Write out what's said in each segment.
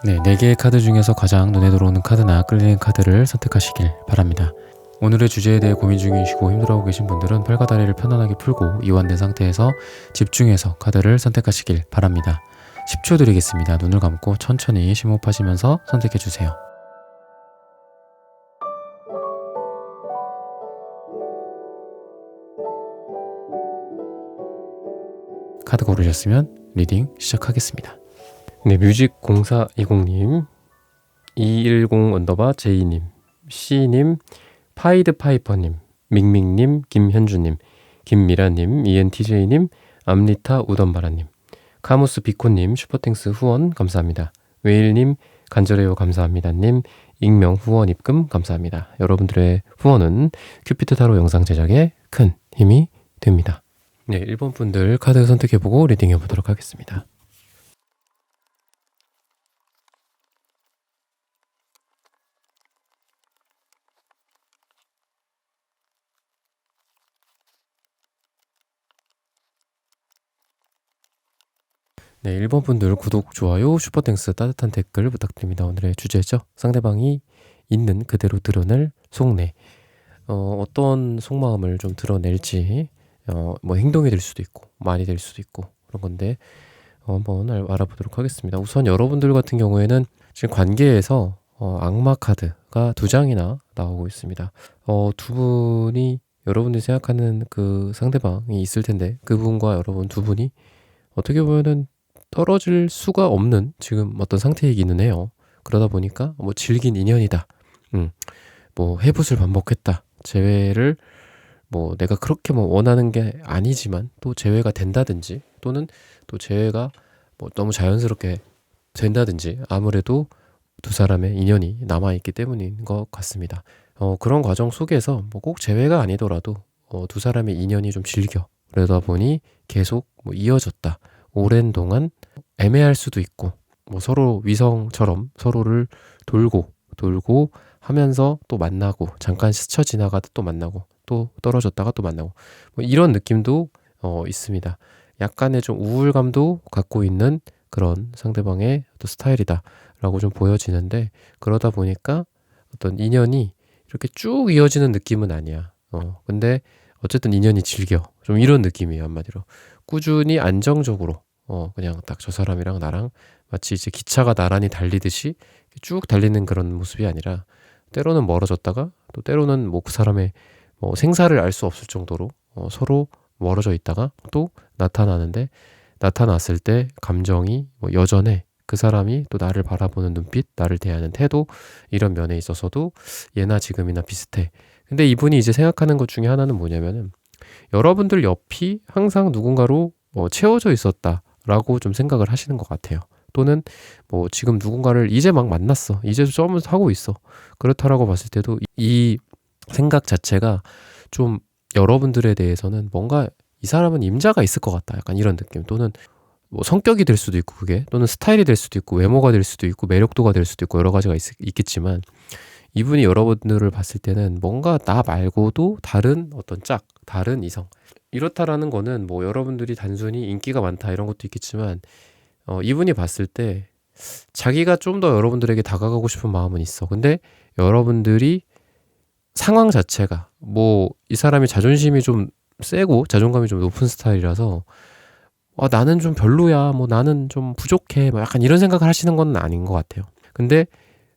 네, 4개의 카드 중에서 가장 눈에 들어오는 카드나 끌리는 카드를 선택하시길 바랍니다. 오늘의 주제에 대해 고민 중이시고 힘들어하고 계신 분들은 팔과 다리를 편안하게 풀고 이완된 상태에서 집중해서 카드를 선택하시길 바랍니다. 10초 드리겠습니다. 눈을 감고 천천히 심호흡하시면서 선택해주세요. 카드 고르셨으면 리딩 시작하겠습니다. 네, 뮤직0420님, 210_J님, C님, 파이드파이퍼님, 밍밍님, 김현주님, 김미라님, ENTJ님, 암리타 우던바라님, 카무스 비코님, 슈퍼땡스 후원 감사합니다. 웨일님, 간절해요 감사합니다님, 익명 후원 입금 감사합니다. 여러분들의 후원은 큐피트 타로 영상 제작에 큰 힘이 됩니다. 네, 1번 분들 카드 선택해보고 리딩해보도록 하겠습니다. 네, 1번 분들 구독, 좋아요, 슈퍼땡스, 따뜻한 댓글 부탁드립니다. 오늘의 주제죠. 상대방이 있는 그대로 드러낼 속내. 어떤 속마음을 좀 드러낼지, 뭐 행동이 될 수도 있고, 말이 될 수도 있고, 그런 건데, 한번 알아보도록 하겠습니다. 우선 여러분들 같은 경우에는 지금 관계에서 악마 카드가 2장이나 나오고 있습니다. 두 분이 여러분들이 생각하는 그 상대방이 있을 텐데, 그분과 여러분 두 분이 어떻게 보면은 떨어질 수가 없는 지금 어떤 상태이기는 해요. 그러다 보니까 뭐 질긴 인연이다. 뭐 해붓을 반복했다. 재회를 뭐 내가 그렇게 뭐 원하는 게 아니지만 또 재회가 된다든지 또는 또 재회가 뭐 너무 자연스럽게 된다든지 아무래도 두 사람의 인연이 남아있기 때문인 것 같습니다. 그런 과정 속에서 뭐 꼭 재회가 아니더라도 두 사람의 인연이 좀 질겨. 그러다 보니 계속 뭐 이어졌다. 오랜 동안 애매할 수도 있고 뭐 서로 위성처럼 서로를 돌고 하면서 또 만나고 잠깐 스쳐 지나가다 또 만나고 또 떨어졌다가 또 만나고 뭐 이런 느낌도 있습니다. 약간의 좀 우울감도 갖고 있는 그런 상대방의 또 스타일이다 라고 좀 보여지는데 그러다 보니까 어떤 인연이 이렇게 쭉 이어지는 느낌은 아니야. 근데 어쨌든 인연이 질겨. 좀 이런 느낌이에요, 한마디로. 꾸준히 안정적으로 그냥 딱 저 사람이랑 나랑 마치 이제 기차가 나란히 달리듯이 쭉 달리는 그런 모습이 아니라 때로는 멀어졌다가 또 때로는 뭐 그 사람의 생사를 알 수 없을 정도로 서로 멀어져 있다가 또 나타나는데 나타났을 때 감정이 뭐 여전해. 그 사람이 또 나를 바라보는 눈빛, 나를 대하는 태도 이런 면에 있어서도 예나 지금이나 비슷해. 근데 이분이 이제 생각하는 것 중에 하나는 뭐냐면은 여러분들 옆이 항상 누군가로 채워져 있었다라고 좀 생각을 하시는 것 같아요. 또는 뭐 지금 누군가를 이제 막 만났어. 이제 좀 하고 있어. 그렇다라고 봤을 때도 이 생각 자체가 좀 여러분들에 대해서는 뭔가 이 사람은 임자가 있을 것 같다. 약간 이런 느낌. 또는 뭐 성격이 될 수도 있고 그게 또는 스타일이 될 수도 있고 외모가 될 수도 있고 매력도가 될 수도 있고 여러 가지가 있겠지만 이분이 여러분들을 봤을 때는 뭔가 나 말고도 다른 어떤 다른 이성 이렇다라는 거는 뭐 여러분들이 단순히 인기가 많다 이런 것도 있겠지만 이분이 봤을 때 자기가 좀 더 여러분들에게 다가가고 싶은 마음은 있어. 근데 여러분들이 상황 자체가 뭐 이 사람이 자존심이 좀 세고 자존감이 좀 높은 스타일이라서 나는 좀 별로야. 뭐 나는 좀 부족해. 뭐 약간 이런 생각을 하시는 건 아닌 것 같아요. 근데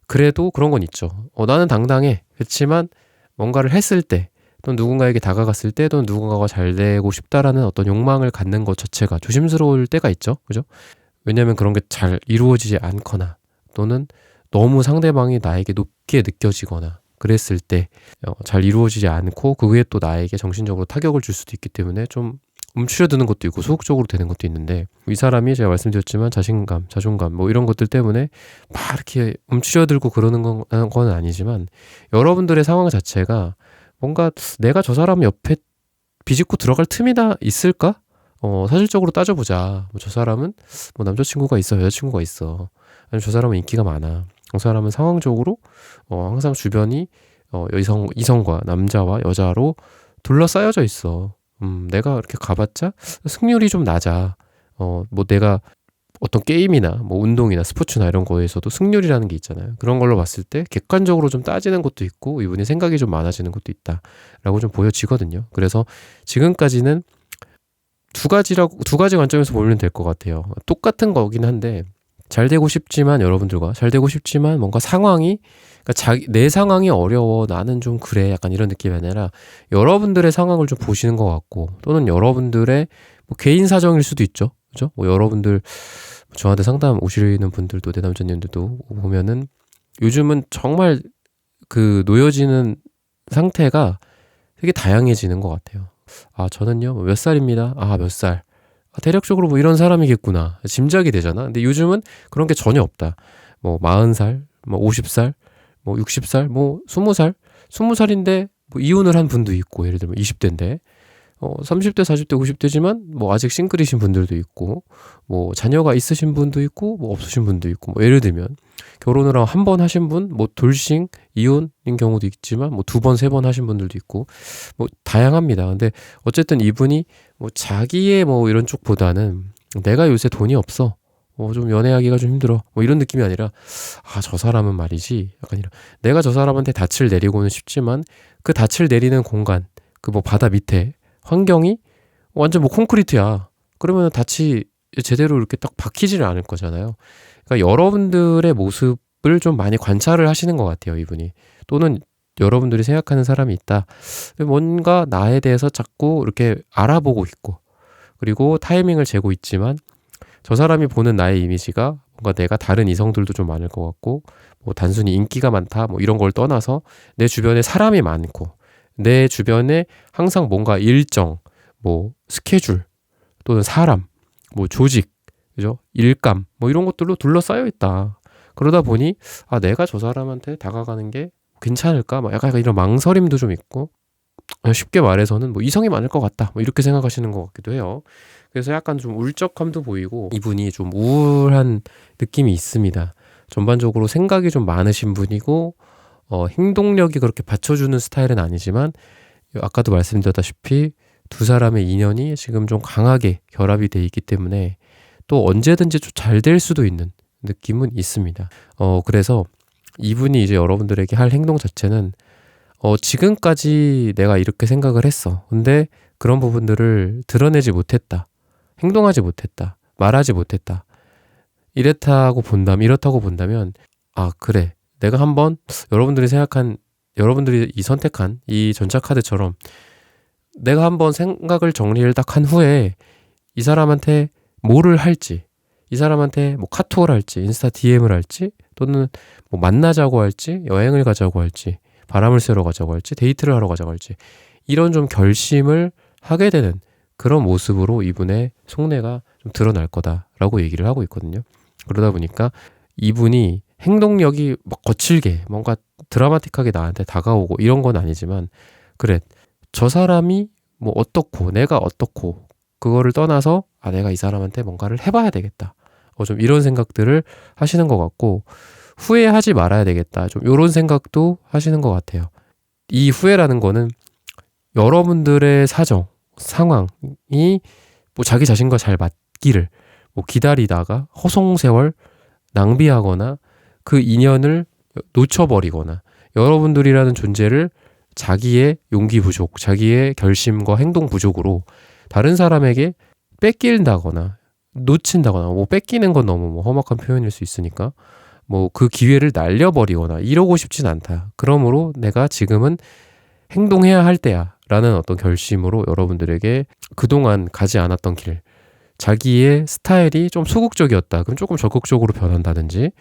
그래도 그런 건 있죠. 나는 당당해. 그렇지만 뭔가를 했을 때 또는 누군가에게 다가갔을 때 또는 누군가가 잘 되고 싶다라는 어떤 욕망을 갖는 것 자체가 조심스러울 때가 있죠. 그죠? 왜냐하면 그런 게 잘 이루어지지 않거나 또는 너무 상대방이 나에게 높게 느껴지거나 그랬을 때 잘 이루어지지 않고 그게 또 나에게 정신적으로 타격을 줄 수도 있기 때문에 좀 움츠려드는 것도 있고 소극적으로 되는 것도 있는데 이 사람이 제가 말씀드렸지만 자신감, 자존감 뭐 이런 것들 때문에 막 이렇게 움츠려들고 그러는 건 아니지만 여러분들의 상황 자체가 뭔가 내가 저 사람 옆에 비집고 들어갈 틈이나 있을까? 사실적으로 따져보자. 뭐 저 사람은 뭐 남자친구가 있어, 여자친구가 있어. 아니면 저 사람은 인기가 많아. 저 사람은 상황적으로 항상 주변이 이성과 남자와 여자로 둘러싸여져 있어. 내가 이렇게 가봤자 승률이 좀 낮아. 뭐 내가 어떤 게임이나 뭐 운동이나 스포츠나 이런 거에서도 승률이라는 게 있잖아요. 그런 걸로 봤을 때 객관적으로 좀 따지는 것도 있고 이분이 생각이 좀 많아지는 것도 있다라고 좀 보여지거든요. 그래서 지금까지는 두 가지 관점에서 보면 될 것 같아요. 똑같은 거긴 한데 잘 되고 싶지만 여러분들과 잘 되고 싶지만 뭔가 상황이 그러니까 내 상황이 어려워 나는 좀 그래 약간 이런 느낌이 아니라 여러분들의 상황을 좀 보시는 것 같고 또는 여러분들의 뭐 개인 사정일 수도 있죠. 그죠? 뭐 여러분들 저한테 상담 오시는 분들도 내담자님들도 보면은 요즘은 정말 그 놓여지는 상태가 되게 다양해지는 것 같아요. 아, 저는요, 몇 살입니다. 아, 몇 살. 아, 대략적으로 뭐 이런 사람이겠구나. 짐작이 되잖아. 근데 요즘은 그런 게 전혀 없다. 뭐 40살, 뭐 50살, 뭐 60살, 뭐 20살, 20살인데 뭐 이혼을 한 분도 있고, 예를 들면 20대인데, 30대, 40대, 50대지만 뭐 아직 싱글이신 분들도 있고, 뭐 자녀가 있으신 분도 있고, 뭐 없으신 분도 있고, 뭐 예를 들면 결혼을 한 번 하신 분, 뭐 돌싱, 이혼인 경우도 있지만, 뭐 2번, 3번 하신 분들도 있고, 뭐 다양합니다. 근데 어쨌든 이분이 뭐 자기의 뭐 이런 쪽보다는 내가 요새 돈이 없어. 좀 연애하기가 좀 힘들어. 뭐 이런 느낌이 아니라, 아, 저 사람은 말이지. 약간 이런. 내가 저 사람한테 닻을 내리고는 싶지만, 그 닻을 내리는 공간, 그 뭐 바다 밑에, 환경이 완전 뭐 콘크리트야. 그러면 닻이 제대로 이렇게 딱 박히지를 않을 거잖아요. 그러니까 여러분들의 모습을 좀 많이 관찰을 하시는 것 같아요, 이분이. 또는 여러분들이 생각하는 사람이 있다. 뭔가 나에 대해서 자꾸 이렇게 알아보고 있고, 그리고 타이밍을 재고 있지만, 저 사람이 보는 나의 이미지가 뭔가 내가 다른 이성들도 좀 많을 것 같고, 뭐 단순히 인기가 많다, 뭐 이런 걸 떠나서 내 주변에 사람이 많고, 내 주변에 항상 뭔가 일정, 뭐 스케줄, 또는 사람, 뭐 조직, 그죠? 일감, 뭐 이런 것들로 둘러싸여 있다. 그러다 보니, 아, 내가 저 사람한테 다가가는 게 괜찮을까? 막 약간 이런 망설임도 좀 있고, 쉽게 말해서는 뭐 이성이 많을 것 같다. 뭐 이렇게 생각하시는 것 같기도 해요. 그래서 약간 좀 울적함도 보이고, 이분이 좀 우울한 느낌이 있습니다. 전반적으로 생각이 좀 많으신 분이고, 행동력이 그렇게 받쳐주는 스타일은 아니지만, 아까도 말씀드렸다시피 두 사람의 인연이 지금 좀 강하게 결합이 돼 있기 때문에 또 언제든지 좀 잘 될 수도 있는 느낌은 있습니다. 그래서 이분이 이제 여러분들에게 할 행동 자체는 지금까지 내가 이렇게 생각을 했어. 근데 그런 부분들을 드러내지 못했다. 행동하지 못했다. 말하지 못했다. 이렇다고 본다면, 아, 그래. 내가 한번 여러분들이 이 선택한 이 전자카드처럼 내가 한번 생각을 정리를 딱 한 후에 이 사람한테 뭐를 할지, 이 사람한테 뭐 카톡을 할지, 인스타 DM을 할지, 또는 뭐 만나자고 할지, 여행을 가자고 할지, 바람을 쐬러 가자고 할지, 데이트를 하러 가자고 할지, 이런 좀 결심을 하게 되는 그런 모습으로 이분의 속내가 좀 드러날 거다라고 얘기를 하고 있거든요. 그러다 보니까 이분이 행동력이 막 거칠게 뭔가 드라마틱하게 나한테 다가오고 이런 건 아니지만, 그래, 저 사람이 뭐 어떻고 내가 어떻고 그거를 떠나서 아, 내가 이 사람한테 뭔가를 해봐야 되겠다. 좀 이런 생각들을 하시는 것 같고, 후회하지 말아야 되겠다. 좀 이런 생각도 하시는 것 같아요. 이 후회라는 거는 여러분들의 사정, 상황이 뭐 자기 자신과 잘 맞기를 뭐 기다리다가 허송세월 낭비하거나 그 인연을 놓쳐버리거나 여러분들이라는 존재를 자기의 용기 부족, 자기의 결심과 행동 부족으로 다른 사람에게 뺏긴다거나 놓친다거나, 뭐 뺏기는 건 너무 뭐 험악한 표현일 수 있으니까 뭐 그 기회를 날려버리거나 이러고 싶진 않다. 그러므로 내가 지금은 행동해야 할 때야 라는 어떤 결심으로 여러분들에게 그동안 가지 않았던 길, 자기의 스타일이 좀 소극적이었다. 그럼 조금 적극적으로 변한다든지,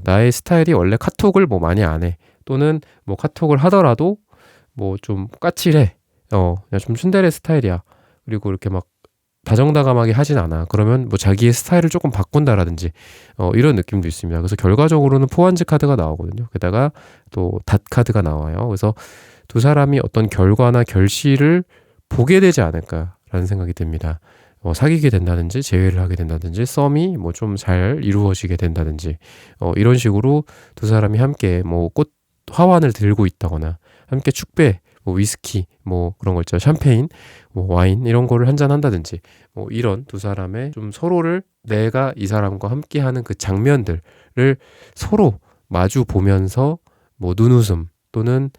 나의 스타일이 원래 카톡을 뭐 많이 안 해. 또는 뭐 카톡을 하더라도 뭐 좀 까칠해. 그냥 좀 츤데레 스타일이야. 그리고 이렇게 막 다정다감하게 하진 않아. 그러면 뭐 자기의 스타일을 조금 바꾼다라든지, 이런 느낌도 있습니다. 그래서 결과적으로는 포환즈 카드가 나오거든요. 게다가 또 닷 카드가 나와요. 그래서 두 사람이 어떤 결과나 결실을 보게 되지 않을까라는 생각이 듭니다. 사귀게 된다든지 재회를 하게 된다든지 썸이 뭐 좀 잘 이루어지게 된다든지, 이런 식으로 두 사람이 함께 뭐 꽃 화환을 들고 있다거나 함께 축배 뭐 위스키, 뭐 그런 거 있죠. 샴페인, 뭐 와인 이런 거를 한잔 한다든지 뭐 이런 두 사람의 좀 서로를 내가 이 사람과 함께하는 그 장면들을 서로 마주 보면서 뭐 눈웃음 또는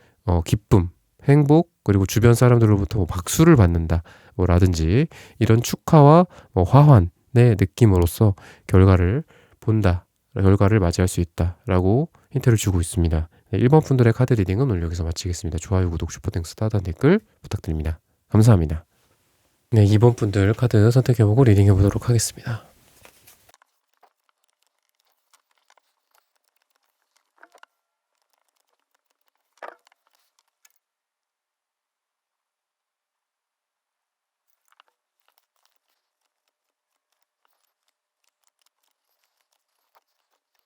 기쁨, 행복 그리고 주변 사람들로부터 뭐 박수를 받는다 뭐 라든지 이런 축하와 뭐 화환의 느낌으로써 결과를 본다. 결과를 맞이할 수 있다라고 힌트를 주고 있습니다. 네, 1번 분들의 카드 리딩은 오늘 여기서 마치겠습니다. 좋아요, 구독, 슈퍼땡스, 따뜻한 댓글 부탁드립니다. 감사합니다. 네, 2번 분들 카드 선택해보고 리딩해보도록 하겠습니다.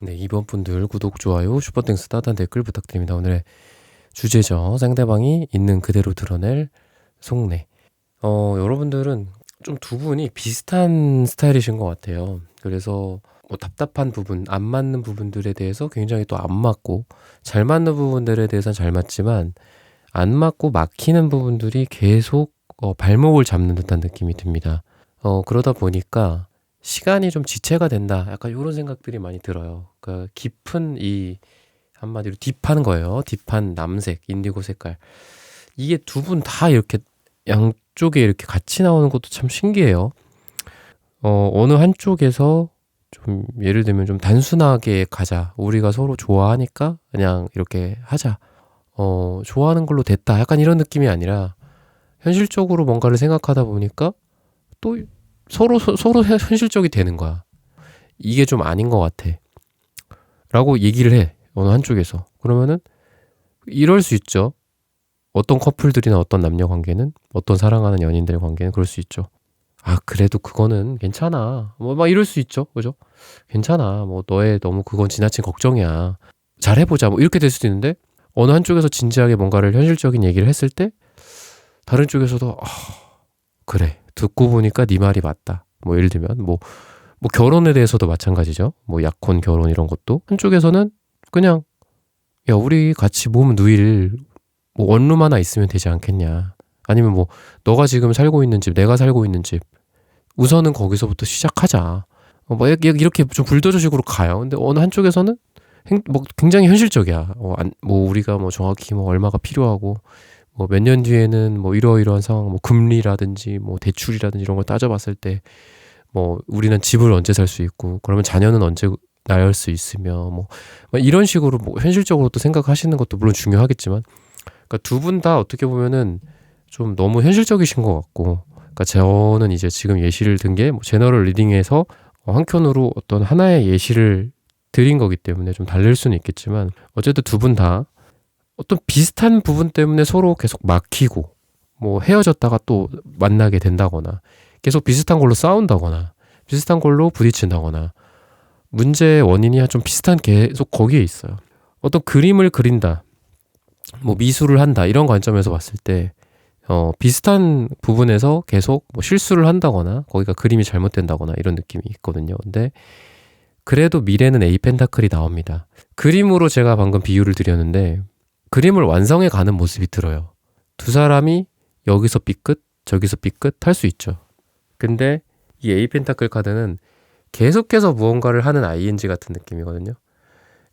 네, 2번 분들 구독, 좋아요, 슈퍼땡스, 따뜻한 댓글 부탁드립니다. 오늘의 주제죠. 상대방이 있는 그대로 드러낼 속내. 여러분들은 좀 두 분이 비슷한 스타일이신 것 같아요. 그래서 뭐 답답한 부분, 안 맞는 부분들에 대해서 굉장히 또 안 맞고, 잘 맞는 부분들에 대해서는 잘 맞지만, 안 맞고 막히는 부분들이 계속 발목을 잡는 듯한 느낌이 듭니다. 그러다 보니까 시간이 좀 지체가 된다. 약간 이런 생각들이 많이 들어요. 그러니까 깊은 이 한마디로 딥한 거예요. 딥한 남색, 인디고 색깔. 이게 두 분 다 이렇게 양쪽에 이렇게 같이 나오는 것도 참 신기해요. 어느 한쪽에서 좀 예를 들면 좀 단순하게 가자. 우리가 서로 좋아하니까 그냥 이렇게 하자. 좋아하는 걸로 됐다. 약간 이런 느낌이 아니라 현실적으로 뭔가를 생각하다 보니까 또 서로 현실적이 되는 거야. 이게 좀 아닌 것 같아. 라고 얘기를 해. 어느 한쪽에서. 그러면은 이럴 수 있죠. 어떤 커플들이나 어떤 남녀 관계는, 어떤 사랑하는 연인들의 관계는 그럴 수 있죠. 아, 그래도 그거는 괜찮아. 뭐 막 이럴 수 있죠. 그죠? 괜찮아. 뭐 너의 너무 그건 지나친 걱정이야. 잘해보자. 뭐 이렇게 될 수도 있는데 어느 한쪽에서 진지하게 뭔가를 현실적인 얘기를 했을 때 다른 쪽에서도 그래. 듣고 보니까 네 말이 맞다. 뭐 예를 들면 뭐 결혼에 대해서도 마찬가지죠. 뭐 약혼 결혼 이런 것도 한쪽에서는 그냥 야 우리 같이 몸 누일 뭐 원룸 하나 있으면 되지 않겠냐. 아니면 뭐 너가 지금 살고 있는 집 내가 살고 있는 집 우선은 거기서부터 시작하자. 뭐 이렇게 좀 불도저식으로 가요. 근데 어느 한쪽에서는 뭐 굉장히 현실적이야. 뭐 우리가 뭐 정확히 뭐 얼마가 필요하고 뭐 몇 년 뒤에는 뭐 이러이러한 상황, 뭐 금리라든지 뭐 대출이라든지 이런 걸 따져봤을 때 뭐 우리는 집을 언제 살 수 있고 그러면 자녀는 언제 낳을 수 있으며 뭐 이런 식으로 뭐 현실적으로 또 생각하시는 것도 물론 중요하겠지만 그러니까 두 분 다 어떻게 보면은 좀 너무 현실적이신 것 같고 그러니까 저는 이제 지금 예시를 든 게 뭐 제너럴 리딩에서 한켠으로 어떤 하나의 예시를 드린 거기 때문에 좀 다를 수는 있겠지만 어쨌든 두 분 다 어떤 비슷한 부분 때문에 서로 계속 막히고 뭐 헤어졌다가 또 만나게 된다거나 계속 비슷한 걸로 싸운다거나 비슷한 걸로 부딪힌다거나 문제의 원인이 좀 비슷한 계속 거기에 있어요. 어떤 그림을 그린다, 뭐 미술을 한다 이런 관점에서 봤을 때 비슷한 부분에서 계속 뭐 실수를 한다거나 거기가 그림이 잘못된다거나 이런 느낌이 있거든요. 근데 그래도 미래는 A 펜타클이 나옵니다. 그림으로 제가 방금 비유를 드렸는데 그림을 완성해 가는 모습이 들어요. 두 사람이 여기서 B끝 저기서 B끝 할 수 있죠. 근데 이 A 펜타클 카드는 계속해서 무언가를 하는 ING 같은 느낌이거든요.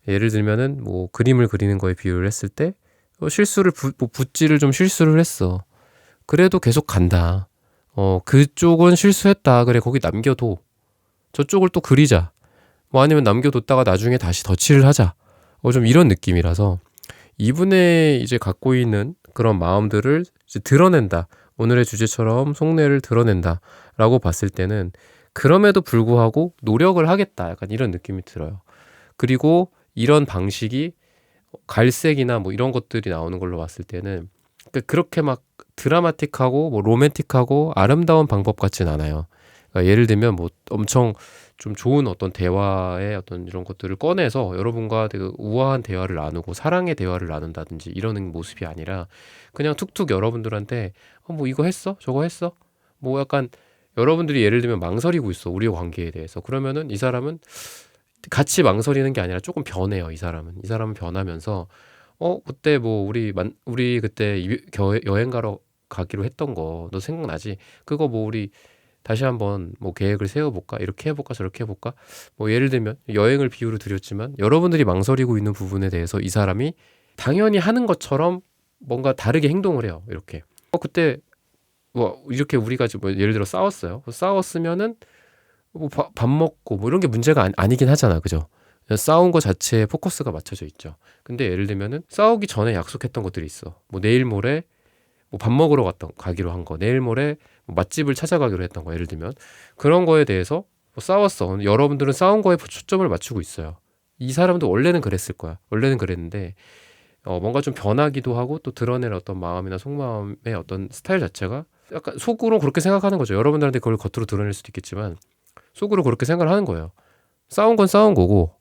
예를 들면은 뭐 그림을 그리는 거에 비유를 했을 때 실수를 뭐 붓질을 좀 실수를 했어. 그래도 계속 간다. 그쪽은 실수했다. 그래 거기 남겨둬. 저쪽을 또 그리자. 뭐 아니면 남겨뒀다가 나중에 다시 덧칠을 하자. 좀 이런 느낌이라서 이분의 이제 갖고 있는 그런 마음들을 이제 드러낸다. 오늘의 주제처럼 속내를 드러낸다. 라고 봤을 때는 그럼에도 불구하고 노력을 하겠다. 약간 이런 느낌이 들어요. 그리고 이런 방식이 갈색이나 뭐 이런 것들이 나오는 걸로 봤을 때는 그렇게 막 드라마틱하고 뭐 로맨틱하고 아름다운 방법 같진 않아요. 그러니까 예를 들면 뭐 엄청 좀 좋은 어떤 대화의 어떤 이런 것들을 꺼내서 여러분과 되게 우아한 대화를 나누고 사랑의 대화를 나눈다든지 이러는 모습이 아니라 그냥 툭툭 여러분들한테 뭐 이거 했어? 저거 했어? 뭐 약간 여러분들이 예를 들면 망설이고 있어. 우리의 관계에 대해서. 그러면은 이 사람은 같이 망설이는 게 아니라 조금 변해요. 이 사람은 변하면서 그때 뭐 우리 그때 여행 가러 가기로 했던 거 너 생각나지? 그거 뭐 우리 다시 한번 뭐 계획을 세워볼까? 이렇게 해볼까? 저렇게 해볼까? 뭐 예를 들면 여행을 비유로 드렸지만 여러분들이 망설이고 있는 부분에 대해서 이 사람이 당연히 하는 것처럼 뭔가 다르게 행동을 해요. 이렇게 그때 뭐 이렇게 우리가 뭐 예를 들어 싸웠으면은 뭐 밥 먹고 뭐 이런 게 문제가 아니긴 하잖아, 그죠? 싸운 거 자체에 포커스가 맞춰져 있죠. 근데 예를 들면은 싸우기 전에 약속했던 것들이 있어. 뭐 내일 모레 뭐 밥 먹으러 가기로 한 거, 내일 모레 뭐 맛집을 찾아가기로 했던 거, 예를 들면 그런 거에 대해서 뭐 싸웠어. 여러분들은 싸운 거에 초점을 맞추고 있어요. 이 사람도 원래는 그랬을 거야. 원래는 그랬는데 뭔가 좀 변하기도 하고 또 드러낼 어떤 마음이나 속마음의 어떤 스타일 자체가 약간 속으로 그렇게 생각하는 거죠. 여러분들한테 그걸 겉으로 드러낼 수도 있겠지만 속으로 그렇게 생각을 하는 거예요. 싸운 건 싸운 거고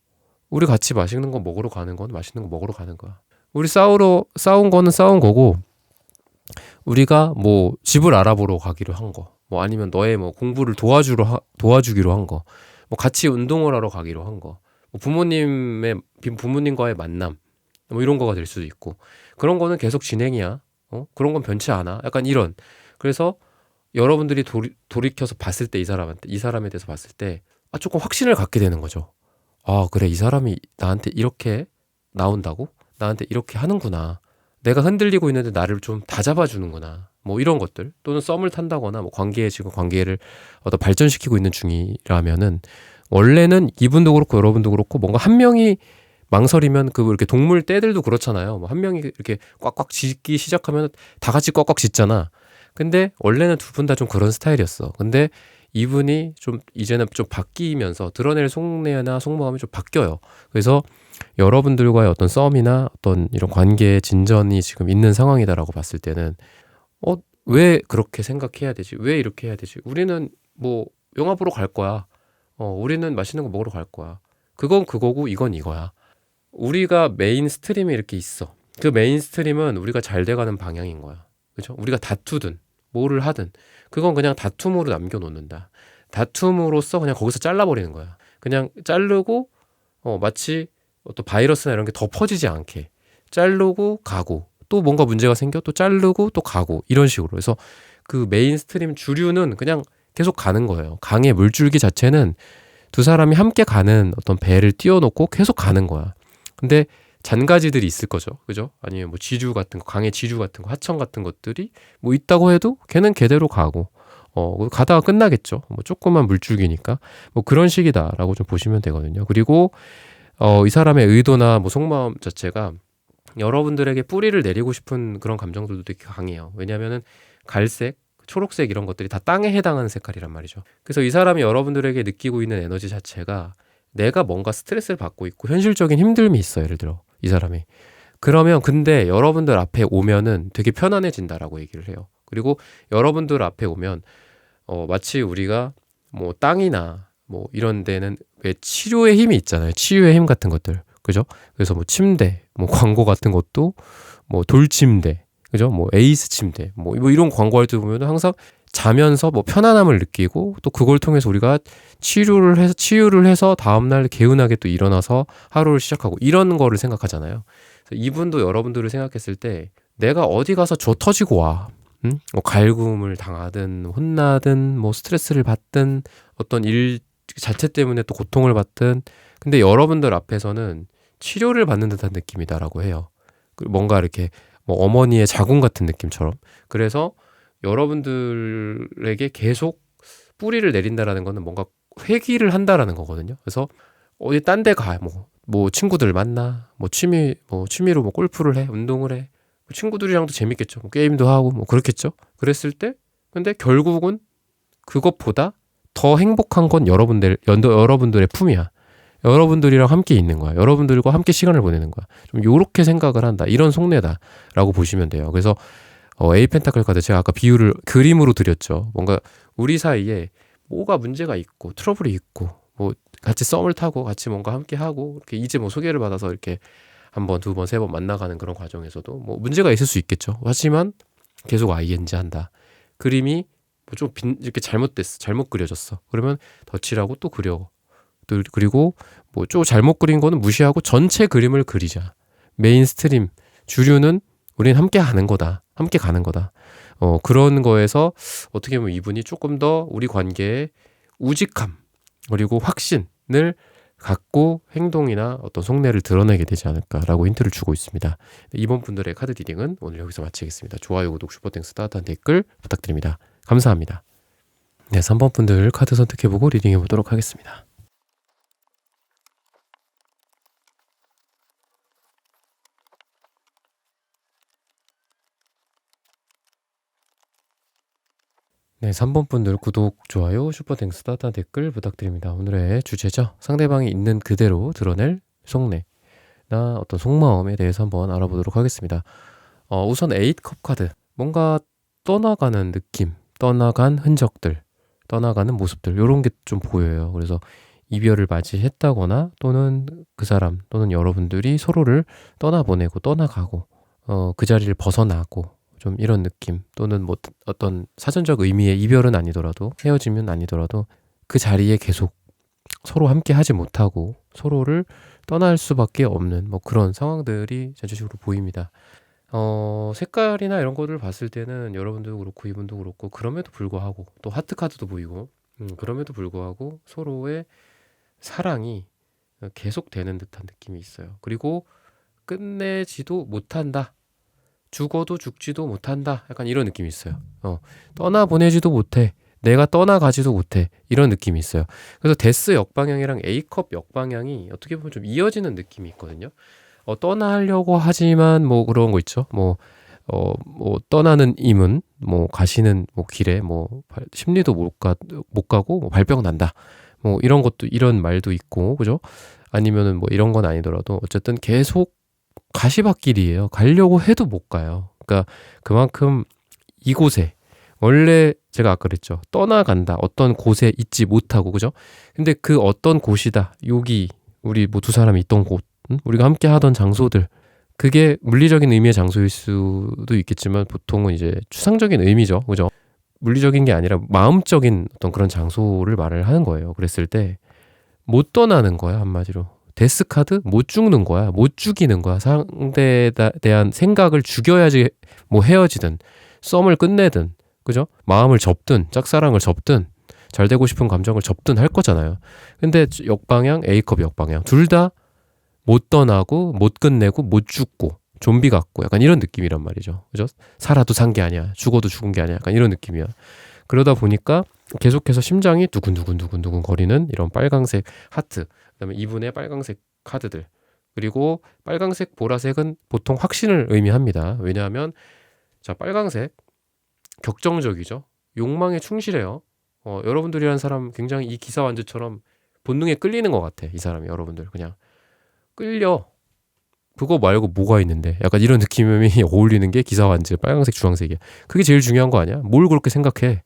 우리 같이 맛있는 거 먹으러 가는 건 맛있는 거 먹으러 가는 거야. 우리 싸운 거는 싸운 거고 우리가 뭐 집을 알아보러 가기로 한 거, 뭐 아니면 너의 뭐 공부를 도와주기로 한 거, 뭐 같이 운동을 하러 가기로 한 거, 뭐 부모님과의 만남, 뭐 이런 거가 될 수도 있고 그런 거는 계속 진행이야. 그런 건 변치 않아. 약간 이런. 그래서 여러분들이 돌이켜서 봤을 때 이 사람에 대해서 봤을 때 조금 확신을 갖게 되는 거죠. 아, 그래, 이 사람이 나한테 이렇게 나온다고? 나한테 이렇게 하는구나. 내가 흔들리고 있는데 나를 좀 다 잡아주는구나. 뭐 이런 것들. 또는 썸을 탄다거나 뭐 지금 관계를 어떤 발전시키고 있는 중이라면은 원래는 이분도 그렇고 여러분도 그렇고 뭔가 한 명이 망설이면 이렇게 동물 떼들도 그렇잖아요. 뭐 한 명이 이렇게 꽉꽉 짖기 시작하면 다 같이 꽉꽉 짖잖아. 근데 원래는 두 분 다 좀 그런 스타일이었어. 근데 이분이 좀 이제는 좀 바뀌면서 드러낼 속내나 속마음이 좀 바뀌어요. 그래서 여러분들과의 어떤 썸이나 어떤 이런 관계의 진전이 지금 있는 상황이다라고 봤을 때는 왜 그렇게 생각해야 되지? 왜 이렇게 해야 되지? 우리는 뭐 영화 보러 갈 거야. 우리는 맛있는 거 먹으러 갈 거야. 그건 그거고 이건 이거야. 우리가 메인 스트림이 이렇게 있어. 그 메인 스트림은 우리가 잘 돼가는 방향인 거야. 그죠? 우리가 다투든 뭐를 하든 그건 그냥 다툼으로 남겨놓는다. 다툼으로써 그냥 거기서 잘라버리는 거야. 그냥 자르고 마치 어떤 바이러스나 이런 게 더 퍼지지 않게 자르고 가고 또 뭔가 문제가 생겨 또 자르고 또 가고 이런 식으로. 그래서 그 메인스트림 주류는 그냥 계속 가는 거예요. 강의 물줄기 자체는 두 사람이 함께 가는 어떤 배를 띄워놓고 계속 가는 거야. 근데 잔가지들이 있을 거죠. 그죠? 아니면 뭐 지류 같은 거, 강의 지류 같은 거, 하청 같은 것들이 뭐 있다고 해도 걔는 걔대로 가고 가다가 끝나겠죠. 뭐 조그만 물줄기니까 뭐 그런 식이다라고 좀 보시면 되거든요. 그리고 이 사람의 의도나 뭐 속마음 자체가 여러분들에게 뿌리를 내리고 싶은 그런 감정들도 되게 강해요. 왜냐하면은 갈색, 초록색 이런 것들이 다 땅에 해당하는 색깔이란 말이죠. 그래서 이 사람이 여러분들에게 느끼고 있는 에너지 자체가 내가 뭔가 스트레스를 받고 있고 현실적인 힘듦이 있어. 예를 들어 이 사람이. 그러면 근데 여러분들 앞에 오면은 되게 편안해진다라고 얘기를 해요. 그리고 여러분들 앞에 오면 마치 우리가 뭐 땅이나 뭐 이런 데는 왜 치료의 힘이 있잖아요. 치유의 힘 같은 것들. 그죠? 그래서 뭐 침대, 뭐 광고 같은 것도 뭐 돌침대, 그죠? 뭐 에이스 침대, 뭐 이런 광고할 때 보면 항상 자면서 뭐 편안함을 느끼고 또 그걸 통해서 우리가 치유를 해서 다음날 개운하게 또 일어나서 하루를 시작하고 이런 거를 생각하잖아요. 그래서 이분도 여러분들을 생각했을 때 내가 어디 가서 조 터지고 와. 뭐 갈굼을 당하든 혼나든 뭐 스트레스를 받든 어떤 일 자체 때문에 또 고통을 받든 근데 여러분들 앞에서는 치료를 받는 듯한 느낌이다라고 해요. 뭔가 이렇게 뭐 어머니의 자궁 같은 느낌처럼. 그래서 여러분들에게 계속 뿌리를 내린다라는 거는 뭔가 회귀를 한다라는 거거든요. 그래서 어디 딴 데 가. 뭐 친구들 만나. 뭐 취미로 뭐 골프를 해. 운동을 해. 친구들이랑도 재밌겠죠. 뭐 게임도 하고 뭐 그렇겠죠. 그랬을 때 근데 결국은 그것보다 더 행복한 건 여러분들의 품이야. 여러분들이랑 함께 있는 거야. 여러분들과 함께 시간을 보내는 거야. 좀 요렇게 생각을 한다. 이런 속내다라고 보시면 돼요. 그래서 에이 펜타클 카드 제가 아까 비유를 그림으로 드렸죠. 뭔가 우리 사이에 뭐가 문제가 있고 트러블이 있고 뭐 같이 썸을 타고 같이 뭔가 함께 하고 이렇게 이제 뭐 소개를 받아서 이렇게 한 번, 두 번, 세 번 만나가는 그런 과정에서도 뭐 문제가 있을 수 있겠죠. 하지만 계속 ING 한다. 그림이 뭐 좀 이렇게 잘못 그려졌어. 그러면 덧칠하고 또 그려. 그리고 뭐 좀 잘못 그린 거는 무시하고 전체 그림을 그리자. 메인 스트림 주류는 우린 함께 하는 거다. 함께 가는 거다. 그런 거에서 어떻게 보면 이분이 조금 더 우리 관계에 우직함 그리고 확신을 갖고 행동이나 어떤 속내를 드러내게 되지 않을까라고 힌트를 주고 있습니다. 이번 분들의 카드 디딩은 오늘 여기서 마치겠습니다. 좋아요, 구독, 슈퍼땡스, 따뜻한 댓글 부탁드립니다. 감사합니다. 네, 3번 분들 카드 선택해보고 리딩해보도록 하겠습니다. 네, 3번 분들 구독, 좋아요, 슈퍼땡스, 따뜻한 댓글 부탁드립니다. 오늘의 주제죠. 상대방이 있는 그대로 드러낼 속내나 어떤 속마음에 대해서 한번 알아보도록 하겠습니다. 우선 8컵 카드. 뭔가 떠나가는 느낌, 떠나간 흔적들, 떠나가는 모습들 이런 게 좀 보여요. 그래서 이별을 맞이했다거나 또는 그 사람 또는 여러분들이 서로를 떠나보내고 떠나가고 그 자리를 벗어나고 좀 이런 느낌 또는 뭐 어떤 사전적 의미의 이별은 아니더라도 헤어지면 아니더라도 그 자리에 계속 서로 함께 하지 못하고 서로를 떠날 수밖에 없는 뭐 그런 상황들이 전체적으로 보입니다. 색깔이나 이런 것들을 봤을 때는 여러분도 그렇고 이분도 그렇고 그럼에도 불구하고 또 하트 카드도 보이고 그럼에도 불구하고 서로의 사랑이 계속되는 듯한 느낌이 있어요. 그리고 끝내지도 못한다. 죽어도 죽지도 못한다. 약간 이런 느낌이 있어요. 떠나보내지도 못해. 내가 떠나가지도 못해. 이런 느낌이 있어요. 그래서 데스 역방향이랑 A컵 역방향이 어떻게 보면 좀 이어지는 느낌이 있거든요. 떠나려고 하지만 뭐 그런 거 있죠. 뭐 떠나는 임은 뭐 가시는 뭐 길에 뭐 심리도 못 가고 뭐 발병 난다. 뭐 이런 것도 이런 말도 있고 그죠? 아니면은 뭐 이런 건 아니더라도 어쨌든 계속 가시밭길이에요. 가려고 해도 못 가요. 그러니까 그만큼 이곳에 원래 제가 아까 그랬죠. 떠나간다. 어떤 곳에 있지 못하고 그죠? 근데 그 어떤 곳이다. 여기 우리 뭐 두 사람이 있던 곳, 우리가 함께 하던 장소들. 그게 물리적인 의미의 장소일 수도 있겠지만 보통은 이제 추상적인 의미죠. 그죠? 물리적인 게 아니라 마음적인 어떤 그런 장소를 말을 하는 거예요. 그랬을 때 못 떠나는 거야, 한마디로. 데스 카드 못 죽는 거야. 못 죽이는 거야. 상대에 대한 생각을 죽여야지 뭐 헤어지든 썸을 끝내든 그죠? 마음을 접든 짝사랑을 접든 잘 되고 싶은 감정을 접든 할 거잖아요. 근데 역방향 A컵 역방향 둘 다 못 떠나고 못 끝내고 못 죽고 좀비 같고 약간 이런 느낌이란 말이죠. 그죠? 살아도 산 게 아니야. 죽어도 죽은 게 아니야. 약간 이런 느낌이야. 그러다 보니까 계속해서 심장이 두근두근 거리는 이런 빨강색 하트, 그다음에 이분의 빨강색 카드들, 그리고 빨강색, 보라색은 보통 확신을 의미합니다. 왜냐하면 자 빨강색 격정적이죠. 욕망에 충실해요. 여러분들이란 사람 굉장히 이 기사 완주처럼 본능에 끌리는 것 같아. 이 사람이 여러분들 그냥 끌려. 그거 말고 뭐가 있는데 약간 이런 느낌이 어울리는 게 기사 완주 빨강색 주황색이야. 그게 제일 중요한 거 아니야? 뭘 그렇게 생각해?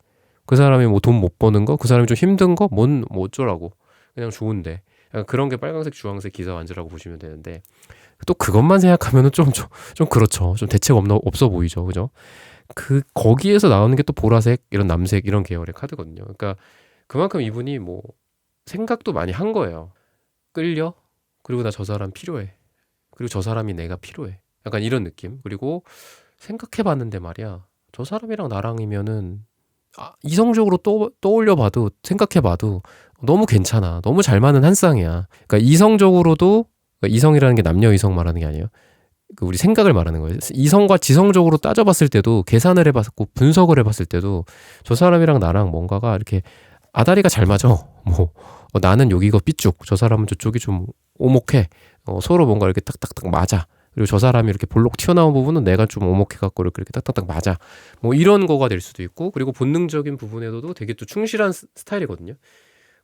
그 사람이 뭐 돈 못 버는 거, 그 사람이 좀 힘든 거, 뭐 어쩌라고. 그냥 좋은데. 약간 그런 게 빨간색, 주황색 기사 완주라고 보시면 되는데 또 그것만 생각하면은 좀 그렇죠. 좀 대책 없어 보이죠, 그죠? 거기에서 나오는 게 또 보라색, 이런 남색, 이런 계열의 카드거든요. 그러니까 그만큼 이분이 뭐 생각도 많이 한 거예요. 끌려? 그리고 나 저 사람 필요해. 그리고 저 사람이 내가 필요해. 약간 이런 느낌. 그리고 생각해봤는데 말이야. 저 사람이랑 나랑이면은 이성적으로 떠올려봐도 생각해봐도 너무 괜찮아. 너무 잘 맞는 한 쌍이야. 그러니까 이성적으로도 그러니까 이성이라는 게 남녀 이성 말하는 게 아니에요. 우리 생각을 말하는 거예요. 이성과 지성적으로 따져봤을 때도 계산을 해봤고 분석을 해봤을 때도 저 사람이랑 나랑 뭔가가 이렇게 아다리가 잘 맞아. 뭐 나는 여기가 삐쭉, 저 사람은 저쪽이 좀 오목해. 서로 뭔가 이렇게 딱딱딱 맞아. 그리고 저 사람이 이렇게 볼록 튀어나온 부분은 내가 좀 오목해갖고 이렇게 딱딱딱 맞아. 뭐 이런 거가 될 수도 있고, 그리고 본능적인 부분에도 되게 또 충실한 스타일이거든요.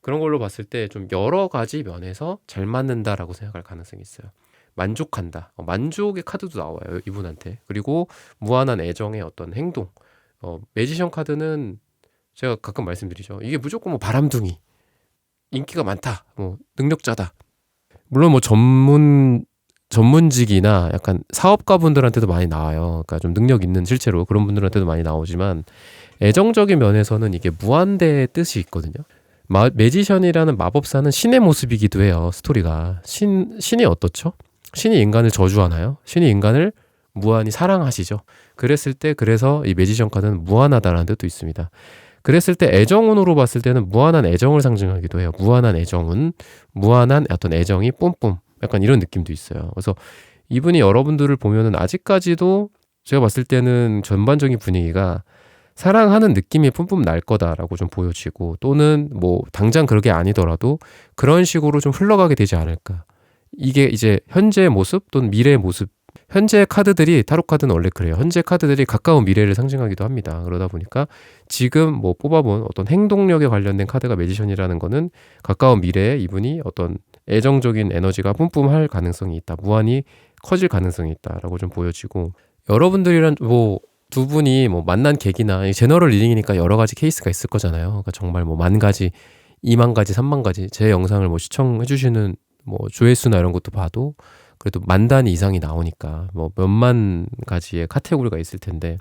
그런 걸로 봤을 때 좀 여러 가지 면에서 잘 맞는다라고 생각할 가능성이 있어요. 만족한다. 만족의 카드도 나와요, 이분한테. 그리고 무한한 애정의 어떤 행동. 매지션 카드는 제가 가끔 말씀드리죠. 이게 무조건 뭐 바람둥이, 인기가 많다, 뭐 능력자다. 물론 뭐 전문직이나 약간 사업가분들한테도 많이 나와요. 그러니까 좀 능력 있는 실제로 그런 분들한테도 많이 나오지만 애정적인 면에서는 이게 무한대의 뜻이 있거든요. 매지션이라는 마법사는 신의 모습이기도 해요. 스토리가 신이 어떻죠? 신이 인간을 저주하나요? 신이 인간을 무한히 사랑하시죠. 그랬을 때 그래서 이 매지션 카드는 무한하다라는 뜻도 있습니다. 그랬을 때 애정운으로 봤을 때는 무한한 애정을 상징하기도 해요. 무한한 애정운, 무한한 어떤 애정이 뿜뿜 약간 이런 느낌도 있어요. 그래서 이분이 여러분들을 보면은 아직까지도 제가 봤을 때는 전반적인 분위기가 사랑하는 느낌이 뿜뿜 날 거다라고 좀 보여지고, 또는 뭐 당장 그렇게 아니더라도 그런 식으로 좀 흘러가게 되지 않을까. 이게 이제 현재의 모습 또는 미래의 모습. 현재 카드들이, 타로 카드는 원래 그래요. 현재 카드들이 가까운 미래를 상징하기도 합니다. 그러다 보니까 지금 뭐 뽑아본 어떤 행동력에 관련된 카드가 매지션이라는 거는 가까운 미래에 이분이 어떤 애정적인 에너지가 뿜뿜할 가능성이 있다. 무한히 커질 가능성이 있다라고 좀 보여지고, 여러분들이란 뭐 두 분이 뭐 만난 계기나, 이 제너럴 리딩이니까 여러 가지 케이스가 있을 거잖아요. 그러니까 정말 뭐 10,000가지, 20,000가지, 30,000가지 제 영상을 뭐 시청해 주시는 뭐 조회수나 이런 것도 봐도 그래도 10,000단위 이상이 나오니까 뭐 몇만 가지의 카테고리가 있을 텐데,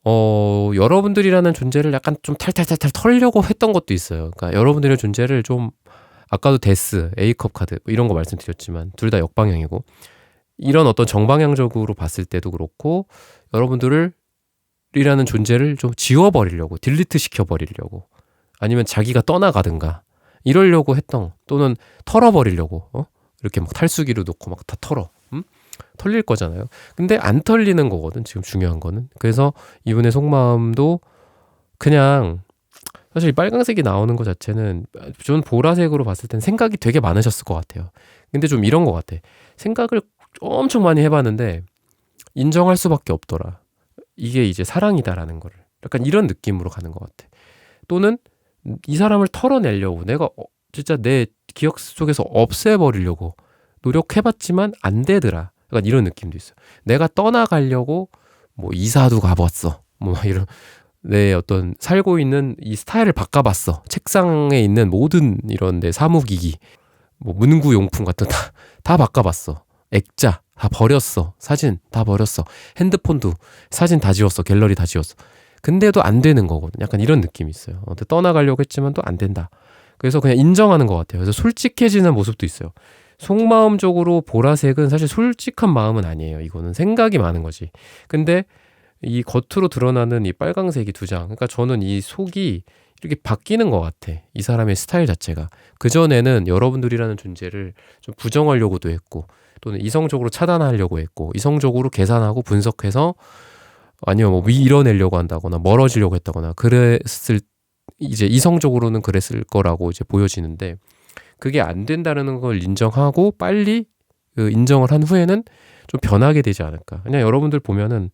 여러분들이라는 존재를 약간 좀 탈탈탈탈 털려고 했던 것도 있어요. 그러니까 여러분들의 존재를 좀, 아까도 데스, A컵 카드 뭐 이런 거 말씀드렸지만 둘 다 역방향이고, 이런 어떤 정방향적으로 봤을 때도 그렇고 여러분들이라는 존재를 좀 지워버리려고, 딜리트 시켜버리려고, 아니면 자기가 떠나가든가 이러려고 했던, 또는 털어버리려고 이렇게 막 탈수기로 놓고 막 다 털어. 털릴 거잖아요. 근데 안 털리는 거거든, 지금 중요한 거는. 그래서 이분의 속마음도 그냥, 사실 이 빨강색이 나오는 것 자체는 전 보라색으로 봤을 땐 생각이 되게 많으셨을 것 같아요. 근데 좀 이런 것 같아. 생각을 엄청 많이 해봤는데 인정할 수밖에 없더라. 이게 이제 사랑이다라는 거를. 약간 이런 느낌으로 가는 것 같아. 또는 이 사람을 털어내려고, 내가 진짜 내 기억 속에서 없애버리려고 노력해봤지만 안 되더라. 약간 이런 느낌도 있어요. 내가 떠나가려고 뭐 이사도 가봤어. 뭐 이런, 내 어떤 살고 있는 이 스타일을 바꿔봤어. 책상에 있는 모든 이런 내 사무기기, 뭐 문구용품 같은 다 바꿔봤어. 액자 다 버렸어. 사진 다 버렸어. 핸드폰도 사진 다 지웠어. 갤러리 다 지웠어. 근데도 안 되는 거거든. 약간 이런 느낌이 있어요. 떠나가려고 했지만 또 안 된다. 그래서 그냥 인정하는 것 같아요. 그래서 솔직해지는 모습도 있어요. 속마음적으로 보라색은 사실 솔직한 마음은 아니에요. 이거는 생각이 많은 거지. 근데 이 겉으로 드러나는 이 빨강색이 두 장. 그러니까 저는 이 속이 이렇게 바뀌는 것 같아. 이 사람의 스타일 자체가. 그전에는 여러분들이라는 존재를 좀 부정하려고도 했고, 또는 이성적으로 차단하려고 했고, 이성적으로 계산하고 분석해서, 아니면 뭐 밀어내려고 한다거나 멀어지려고 했다거나 그랬을, 이제 이성적으로는 그랬을 거라고 이제 보여지는데, 그게 안 된다는 걸 인정하고 빨리 그 인정을 한 후에는 좀 변하게 되지 않을까. 그냥 여러분들 보면은,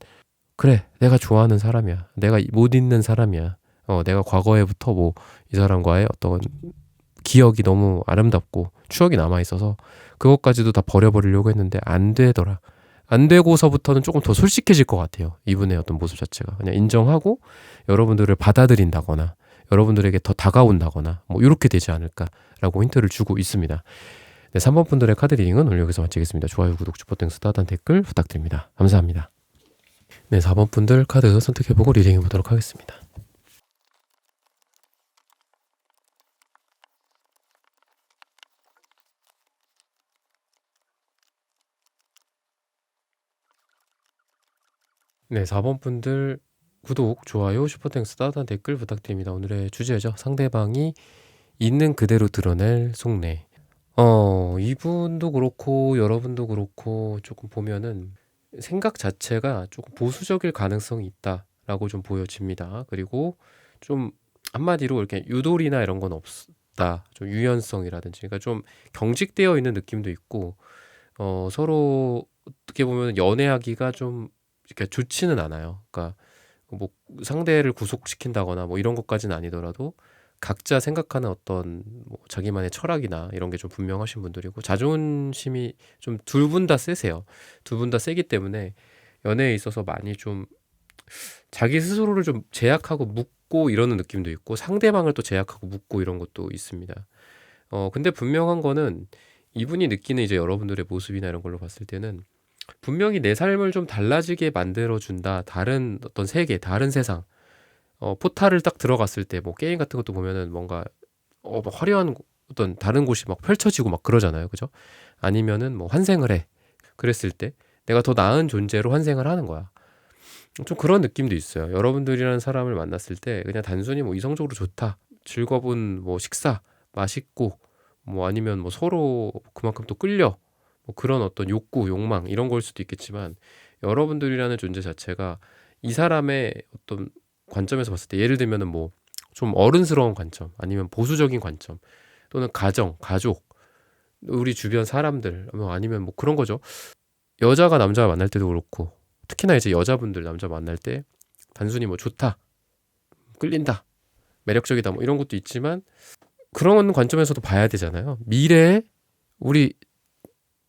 그래, 내가 좋아하는 사람이야, 내가 못 잊는 사람이야, 내가 과거에부터 뭐 이 사람과의 어떤 기억이 너무 아름답고 추억이 남아있어서 그것까지도 다 버려버리려고 했는데 안 되더라. 안 되고서부터는 조금 더 솔직해질 것 같아요. 이분의 어떤 모습 자체가. 그냥 인정하고 여러분들을 받아들인다거나 여러분들에게 더 다가온다거나 뭐 이렇게 되지 않을까라고 힌트를 주고 있습니다. 네, 3번 분들의 카드 리딩은 오늘 여기서 마치겠습니다. 좋아요, 구독, 슈퍼땡스, 따뜻한 댓글 부탁드립니다. 감사합니다. 네, 4번 분들 카드 선택해보고 리딩해보도록 하겠습니다. 네, 4번 분들 구독, 좋아요, 슈퍼땡스, 따뜻한 댓글 부탁드립니다. 오늘의 주제죠. 상대방이 있는 그대로 드러낼 속내. 이분도 그렇고 여러분도 그렇고 조금 보면은 생각 자체가 조금 보수적일 가능성이 있다라고 좀 보여집니다. 그리고 좀 한마디로 이렇게 유도리나 이런 건 없다. 좀 유연성이라든지, 그러니까 좀 경직되어 있는 느낌도 있고, 서로 어떻게 보면 연애하기가 좀 이렇게 좋지는 않아요. 그러니까 뭐 상대를 구속시킨다거나 뭐 이런 것까지는 아니더라도 각자 생각하는 어떤 뭐 자기만의 철학이나 이런 게 좀 분명하신 분들이고, 자존심이 좀 둘 분 다 세세요. 두 분 다 세기 때문에 연애에 있어서 많이 좀 자기 스스로를 좀 제약하고 묶고 이러는 느낌도 있고, 상대방을 또 제약하고 묶고 이런 것도 있습니다. 근데 분명한 거는 이분이 느끼는 이제 여러분들의 모습이나 이런 걸로 봤을 때는 분명히 내 삶을 좀 달라지게 만들어준다. 다른 어떤 세계, 다른 세상. 포탈을 딱 들어갔을 때 뭐 게임 같은 것도 보면은 뭔가 막 화려한 어떤 다른 곳이 막 펼쳐지고 막 그러잖아요. 그죠? 아니면은 뭐 환생을 해. 그랬을 때 내가 더 나은 존재로 환생을 하는 거야. 좀 그런 느낌도 있어요. 여러분들이라는 사람을 만났을 때 그냥 단순히 뭐 이성적으로 좋다, 즐거운 뭐 식사, 맛있고 뭐 아니면 뭐 서로 그만큼 또 끌려 뭐 그런 어떤 욕구, 욕망 이런 걸 수도 있겠지만 여러분들이라는 존재 자체가 이 사람의 어떤 관점에서 봤을 때 예를 들면은 뭐 좀 어른스러운 관점 아니면 보수적인 관점 또는 가정, 가족, 우리 주변 사람들 뭐 아니면 뭐 그런 거죠. 여자가 남자가 만날 때도 그렇고 특히나 이제 여자분들 남자 만날 때 단순히 뭐 좋다, 끌린다, 매력적이다 뭐 이런 것도 있지만 그런 관점에서도 봐야 되잖아요. 미래에 우리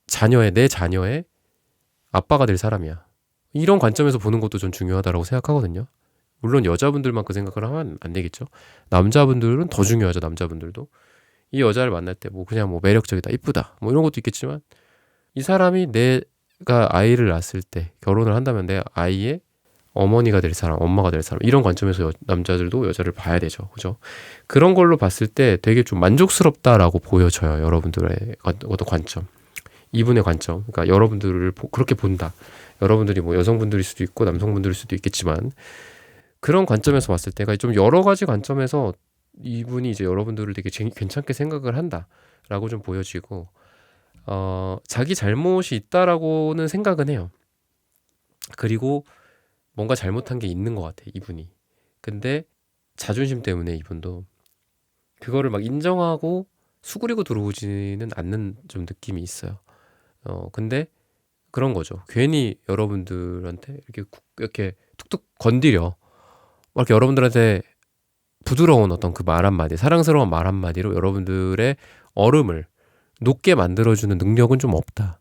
자녀의 내 자녀의 아빠가 될 사람이야. 이런 관점에서 보는 것도 전 중요하다고 생각하거든요. 물론 여자분들만 그 생각을 하면 안 되겠죠. 남자분들은 더 중요하죠. 남자분들도 이 여자를 만날 때 뭐 그냥 뭐 매력적이다, 이쁘다 뭐 이런 것도 있겠지만 이 사람이 내가 아이를 낳았을 때 결혼을 한다면 내 아이의 어머니가 될 사람, 엄마가 될 사람 이런 관점에서 남자들도 여자를 봐야 되죠. 그죠? 그런 걸로 봤을 때 되게 좀 만족스럽다라고 보여져요. 여러분들의 어떤 관점. 이분의 관점. 그러니까 여러분들을 그렇게 본다. 여러분들이 뭐 여성분들일 수도 있고 남성분들일 수도 있겠지만 그런 관점에서 봤을 때가 좀 여러 가지 관점에서 이분이 이제 여러분들을 되게 괜찮게 생각을 한다라고 좀 보여지고 자기 잘못이 있다라고는 생각은 해요. 그리고 뭔가 잘못한 게 있는 것 같아 이분이. 근데 자존심 때문에 이분도 그거를 막 인정하고 수그리고 들어오지는 않는 좀 느낌이 있어요. 근데 그런 거죠. 괜히 여러분들한테 이렇게 툭툭 건드려. 막 이렇게 여러분들한테 부드러운 어떤 그 말 한마디, 사랑스러운 말 한마디로 여러분들의 얼음을 녹게 만들어주는 능력은 좀 없다.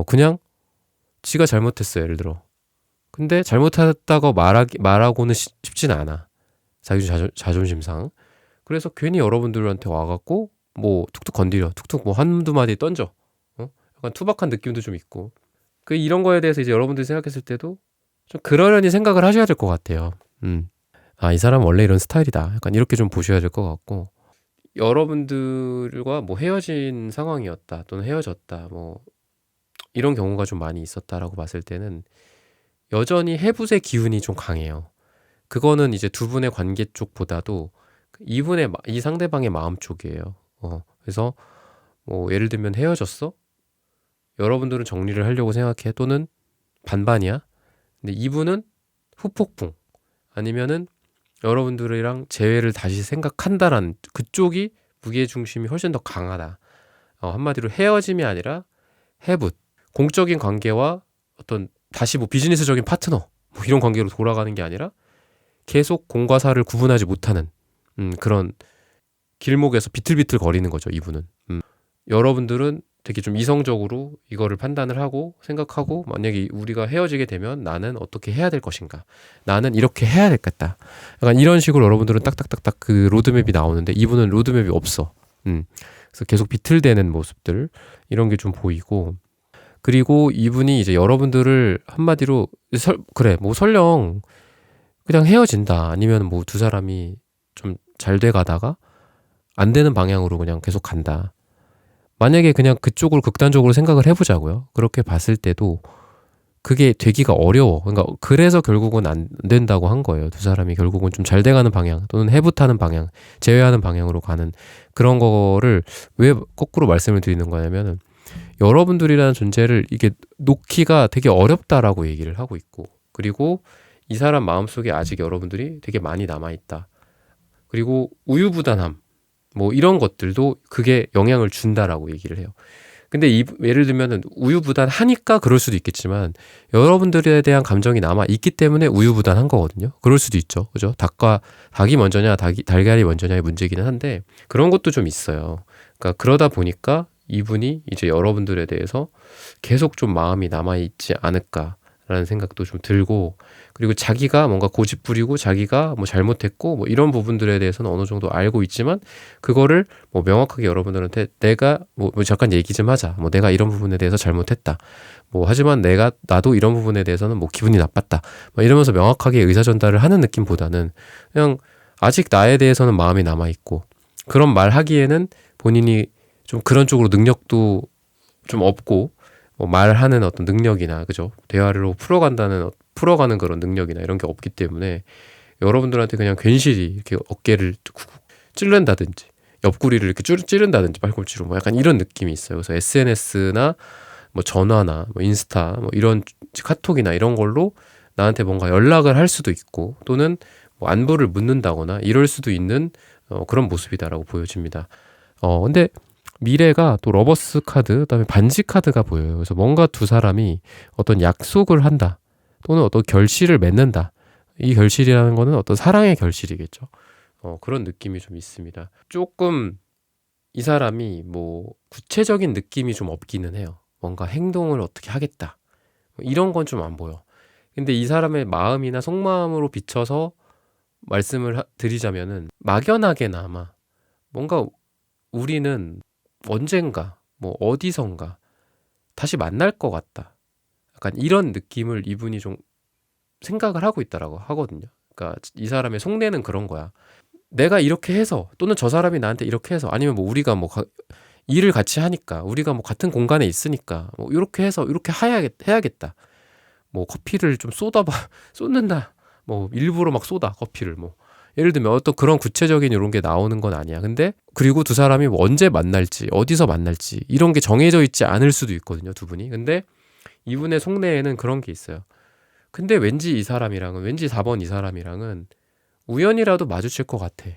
그냥 지가 잘못했어요. 예를 들어. 근데 잘못했다고 말하고는 쉽지는 않아. 자기 자존심상. 그래서 괜히 여러분들한테 와갖고 뭐 툭툭 건드려. 툭툭 뭐 한두 마디 던져. 약간 투박한 느낌도 좀 있고. 이런 거에 대해서 이제 여러분들이 생각했을 때도 좀 그러려니 생각을 하셔야 될 것 같아요. 이 사람 원래 이런 스타일이다. 약간 이렇게 좀 보셔야 될 것 같고. 여러분들과 뭐 헤어진 상황이었다. 또는 헤어졌다. 뭐 이런 경우가 좀 많이 있었다라고 봤을 때는 여전히 해붓의 기운이 좀 강해요. 그거는 이제 두 분의 관계 쪽보다도 이 상대방의 마음 쪽이에요. 그래서 뭐 예를 들면 헤어졌어? 여러분들은 정리를 하려고 생각해. 또는 반반이야. 근데 이분은 후폭풍 아니면은 여러분들이랑 재회를 다시 생각한다라는 그쪽이 무게중심이 훨씬 더 강하다. 한마디로 헤어짐이 아니라 해붓, 공적인 관계와 어떤 다시 뭐 비즈니스적인 파트너 뭐 이런 관계로 돌아가는 게 아니라 계속 공과 사를 구분하지 못하는 그런 길목에서 비틀비틀 거리는 거죠. 이분은. 여러분들은 되게 좀 이성적으로 이거를 판단을 하고 생각하고 만약에 우리가 헤어지게 되면 나는 어떻게 해야 될 것인가, 나는 이렇게 해야 되겠다, 약간 이런 식으로 여러분들은 딱딱딱딱 그 로드맵이 나오는데 이분은 로드맵이 없어. 그래서 계속 비틀대는 모습들 이런 게 좀 보이고, 그리고 이분이 이제 여러분들을 한마디로 그래 뭐 설령 그냥 헤어진다 아니면 뭐 두 사람이 좀 잘 돼 가다가 안 되는 방향으로 그냥 계속 간다, 만약에 그냥 그쪽을 극단적으로 생각을 해보자고요. 그렇게 봤을 때도 그게 되기가 어려워. 그러니까 그래서 결국은 안 된다고 한 거예요. 두 사람이 결국은 좀 잘 돼가는 방향 또는 해붓하는 방향, 제외하는 방향으로 가는 그런 거를 왜 거꾸로 말씀을 드리는 거냐면은 여러분들이라는 존재를 이게 놓기가 되게 어렵다라고 얘기를 하고 있고, 그리고 이 사람 마음속에 아직 여러분들이 되게 많이 남아있다. 그리고 우유부단함 뭐 이런 것들도 그게 영향을 준다라고 얘기를 해요. 근데 예를 들면은 우유부단하니까 그럴 수도 있겠지만 여러분들에 대한 감정이 남아 있기 때문에 우유부단한 거거든요. 그럴 수도 있죠. 그죠? 닭이 먼저냐 달걀이 먼저냐의 문제기는 한데 그런 것도 좀 있어요. 그러니까 그러다 보니까 이분이 이제 여러분들에 대해서 계속 좀 마음이 남아 있지 않을까라는 생각도 좀 들고, 그리고 자기가 뭔가 고집부리고 자기가 뭐 잘못했고 뭐 이런 부분들에 대해서는 어느 정도 알고 있지만 그거를 뭐 명확하게 여러분들한테 내가 뭐 잠깐 얘기 좀 하자, 뭐 내가 이런 부분에 대해서 잘못했다, 뭐 하지만 나도 이런 부분에 대해서는 뭐 기분이 나빴다, 뭐 이러면서 명확하게 의사 전달을 하는 느낌보다는 그냥 아직 나에 대해서는 마음이 남아 있고, 그런 말 하기에는 본인이 좀 그런 쪽으로 능력도 좀 없고 뭐 말하는 어떤 능력이나 그죠? 대화로 풀어가는 그런 능력이나 이런 게 없기 때문에 여러분들한테 그냥 괜시리 이렇게 어깨를 찌른다든지 옆구리를 이렇게 찌른다든지 팔꿈치로 뭐 약간 이런 느낌이 있어요. 그래서 SNS나 뭐 전화나 뭐 인스타 뭐 이런 카톡이나 이런 걸로 나한테 뭔가 연락을 할 수도 있고 또는 뭐 안부를 묻는다거나 이럴 수도 있는 그런 모습이다라고 보여집니다. 근데 미래가 또 러버스 카드, 그다음에 반지 카드가 보여요. 그래서 뭔가 두 사람이 어떤 약속을 한다 또는 어떤 결실을 맺는다. 이 결실이라는 거는 어떤 사랑의 결실이겠죠. 그런 느낌이 좀 있습니다. 조금 이 사람이 뭐 구체적인 느낌이 좀 없기는 해요. 뭔가 행동을 어떻게 하겠다. 이런 건 좀 안 보여. 근데 이 사람의 마음이나 속마음으로 비춰서 말씀을 드리자면은 막연하게나마 뭔가 우리는 언젠가 뭐 어디선가 다시 만날 것 같다. 약간 이런 느낌을 이분이 좀 생각을 하고 있다라고 하거든요. 그러니까 이 사람의 속내는 그런 거야. 내가 이렇게 해서 또는 저 사람이 나한테 이렇게 해서 아니면 뭐 우리가 뭐 일을 같이 하니까 우리가 뭐 같은 공간에 있으니까 뭐 이렇게 해서 이렇게 해야겠다. 뭐 커피를 좀 쏟는다. 뭐 일부러 막 쏟아 커피를 뭐 예를 들면 어떤 그런 구체적인 이런 게 나오는 건 아니야. 근데 그리고 두 사람이 뭐 언제 만날지 어디서 만날지 이런 게 정해져 있지 않을 수도 있거든요. 두 분이. 근데 이분의 속내에는 그런 게 있어요. 근데 왠지 4번 이 사람이랑은 우연이라도 마주칠 것 같아.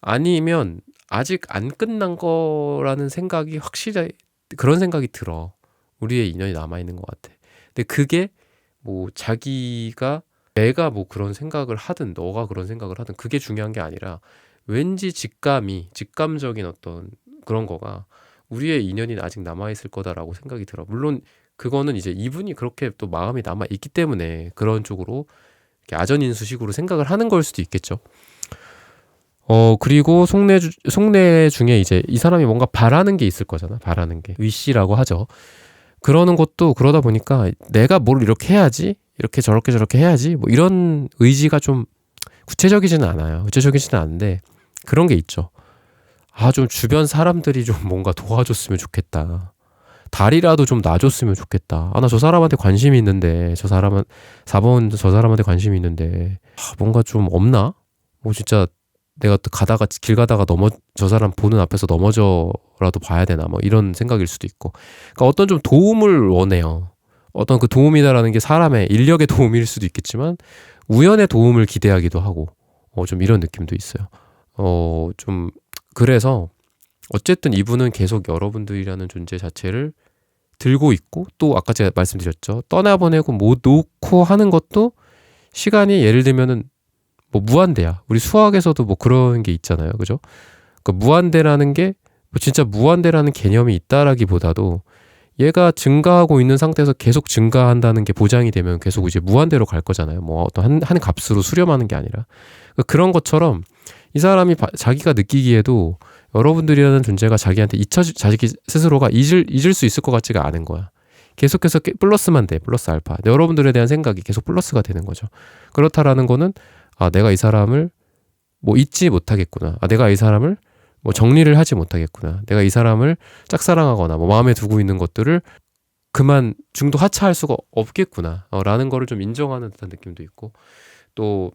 아니면 아직 안 끝난 거라는 생각이 확실히 그런 생각이 들어. 우리의 인연이 남아있는 것 같아. 근데 그게 뭐 내가 뭐 그런 생각을 하든 너가 그런 생각을 하든 그게 중요한 게 아니라 왠지 직감적인 어떤 그런 거가 우리의 인연이 아직 남아있을 거다라고 생각이 들어. 물론 그거는 이제 이분이 그렇게 또 마음이 남아있기 때문에 그런 쪽으로 이렇게 아전인수식으로 생각을 하는 걸 수도 있겠죠. 그리고 속내 중에 이제 이 사람이 뭔가 바라는 게 있을 거잖아. 바라는 게. 위시라고 하죠. 그러는 것도 그러다 보니까 내가 뭘 이렇게 해야지, 이렇게 저렇게 해야지, 뭐 이런 의지가 좀 구체적이지는 않은데 그런 게 있죠. 좀 주변 사람들이 좀 뭔가 도와줬으면 좋겠다. 달이라도 좀 놔줬으면 좋겠다. 나 저 사람한테 관심이 있는데, 4번 저 사람한테 관심이 있는데, 뭔가 좀 없나? 뭐 진짜 내가 또 길 가다가 저 사람 보는 앞에서 넘어져라도 봐야 되나? 뭐 이런 생각일 수도 있고. 그러니까 어떤 좀 도움을 원해요. 어떤 그 도움이다라는 게 사람의 인력의 도움일 수도 있겠지만, 우연의 도움을 기대하기도 하고, 좀 이런 느낌도 있어요. 좀, 그래서, 어쨌든 이분은 계속 여러분들이라는 존재 자체를 들고 있고 또 아까 제가 말씀드렸죠. 떠나보내고 못 놓고 하는 것도 시간이 예를 들면은 뭐 무한대야. 우리 수학에서도 뭐 그런 게 있잖아요. 그죠? 그러니까 무한대라는 게 뭐 진짜 무한대라는 개념이 있다라기보다도 얘가 증가하고 있는 상태에서 계속 증가한다는 게 보장이 되면 계속 이제 무한대로 갈 거잖아요. 뭐 어떤 한 값으로 수렴하는 게 아니라. 그러니까 그런 것처럼 이 사람이 자기가 느끼기에도 여러분들이라는 존재가 자기 스스로가 잊을 수 있을 것 같지가 않은 거야. 계속해서 플러스만 돼, 플러스 알파. 근데 여러분들에 대한 생각이 계속 플러스가 되는 거죠. 그렇다라는 거는 내가 이 사람을 뭐 잊지 못하겠구나. 내가 이 사람을 뭐 정리를 하지 못하겠구나. 내가 이 사람을 짝사랑하거나 뭐 마음에 두고 있는 것들을 그만 중도 하차할 수가 없겠구나. 라는 거를 좀 인정하는 듯한 느낌도 있고 또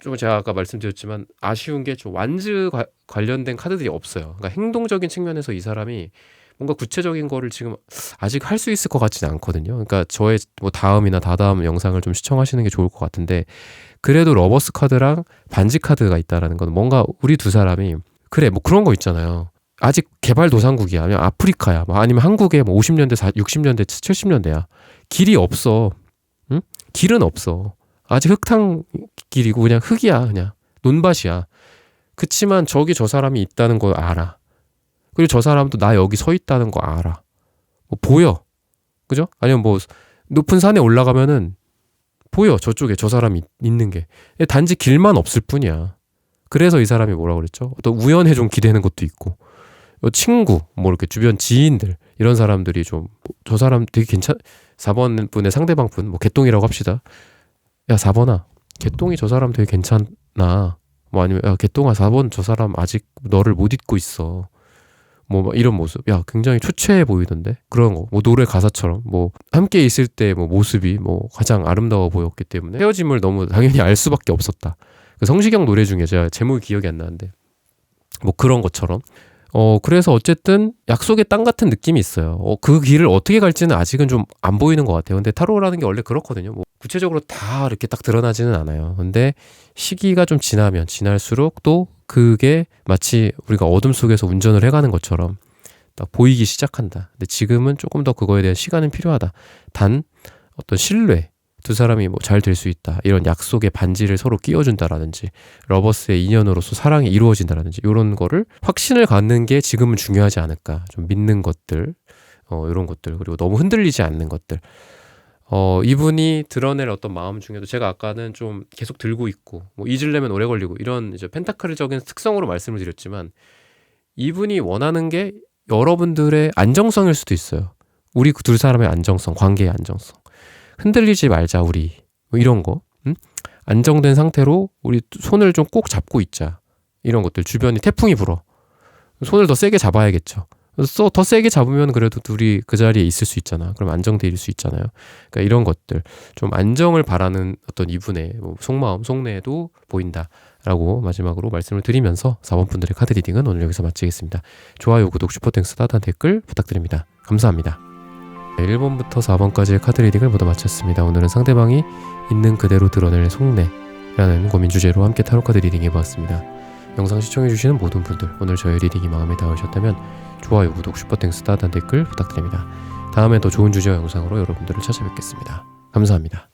좀 제가 아까 말씀드렸지만 아쉬운 게 좀 완즈 관련된 카드들이 없어요. 그러니까 행동적인 측면에서 이 사람이 뭔가 구체적인 거를 지금 아직 할 수 있을 것 같지는 않거든요. 그러니까 저의 뭐 다음이나 다다음 영상을 좀 시청하시는 게 좋을 것 같은데 그래도 러버스 카드랑 반지 카드가 있다라는 건 뭔가 우리 두 사람이 그래 뭐 그런 거 있잖아요. 아직 개발도상국이야. 아니면 아프리카야. 아니면 한국에 뭐 50년대, 60년대, 70년대야. 길이 없어. 응? 길은 없어. 아직 흙탕 길이고 그냥 흙이야. 그냥 논밭이야. 그치만 저기 저 사람이 있다는 걸 알아. 그리고 저 사람도 나 여기 서 있다는 거 알아. 뭐 보여. 그죠? 아니면 뭐 높은 산에 올라가면은 보여. 저쪽에 저 사람이 있는 게. 단지 길만 없을 뿐이야. 그래서 이 사람이 뭐라고 그랬죠? 또 우연에 좀 기대는 것도 있고. 친구, 뭐 이렇게 주변 지인들 이런 사람들이 좀 저 사람 되게 4번 분의 상대방 분, 뭐 개똥이라고 합시다. 야 4번아 개똥이 저 사람 되게 괜찮나 뭐 아니면 야 개똥아 4번 저 사람 아직 너를 못 잊고 있어 뭐 이런 모습, 야 굉장히 초췌해 보이던데 그런 거, 뭐 노래 가사처럼 뭐 함께 있을 때 뭐 모습이 뭐 가장 아름다워 보였기 때문에 헤어짐을 너무 당연히 알 수밖에 없었다. 그 성시경 노래 중에 제가 제목이 기억이 안 나는데 뭐 그런 것처럼 그래서 어쨌든 약속의 땅 같은 느낌이 있어요. 그 길을 어떻게 갈지는 아직은 좀 안 보이는 것 같아요. 근데 타로라는 게 원래 그렇거든요. 뭐 구체적으로 다 이렇게 딱 드러나지는 않아요. 근데 시기가 좀 지나면 지날수록 또 그게 마치 우리가 어둠 속에서 운전을 해가는 것처럼 딱 보이기 시작한다. 근데 지금은 조금 더 그거에 대한 시간은 필요하다. 단 어떤 신뢰, 두 사람이 뭐 잘 될 수 있다, 이런 약속의 반지를 서로 끼워준다라든지 러버스의 인연으로서 사랑이 이루어진다라든지 이런 거를 확신을 갖는 게 지금은 중요하지 않을까. 좀 믿는 것들, 이런 것들, 그리고 너무 흔들리지 않는 것들. 이분이 드러낼 어떤 마음 중에도 제가 아까는 좀 계속 들고 있고 뭐 잊으려면 오래 걸리고 이런 이제 펜타클적인 특성으로 말씀을 드렸지만, 이분이 원하는 게 여러분들의 안정성일 수도 있어요. 우리 두 사람의 안정성, 관계의 안정성. 흔들리지 말자 우리, 뭐 이런 거, 안정된 상태로 우리 손을 좀 꼭 잡고 있자, 이런 것들. 주변이 태풍이 불어, 손을 더 세게 잡아야겠죠. 더 세게 잡으면 그래도 둘이 그 자리에 있을 수 있잖아. 그럼 안정될 수 있잖아요. 그러니까 이런 것들, 좀 안정을 바라는 어떤 이분의 뭐 속마음, 속내도 보인다라고 마지막으로 말씀을 드리면서 4번 분들의 카드 리딩은 오늘 여기서 마치겠습니다. 좋아요, 구독, 슈퍼땡스, 따뜻한 댓글 부탁드립니다. 감사합니다. 1번부터 4번까지의 카드 리딩을 모두 마쳤습니다. 오늘은 상대방이 있는 그대로 드러낼 속내라는 고민 주제로 함께 타로 카드 리딩 해보았습니다. 영상 시청해주시는 모든 분들, 오늘 저의 리딩이 마음에 닿으셨다면 좋아요, 구독, 슈퍼땡스, 따뜻한 댓글 부탁드립니다. 다음에 더 좋은 주제와 영상으로 여러분들을 찾아뵙겠습니다. 감사합니다.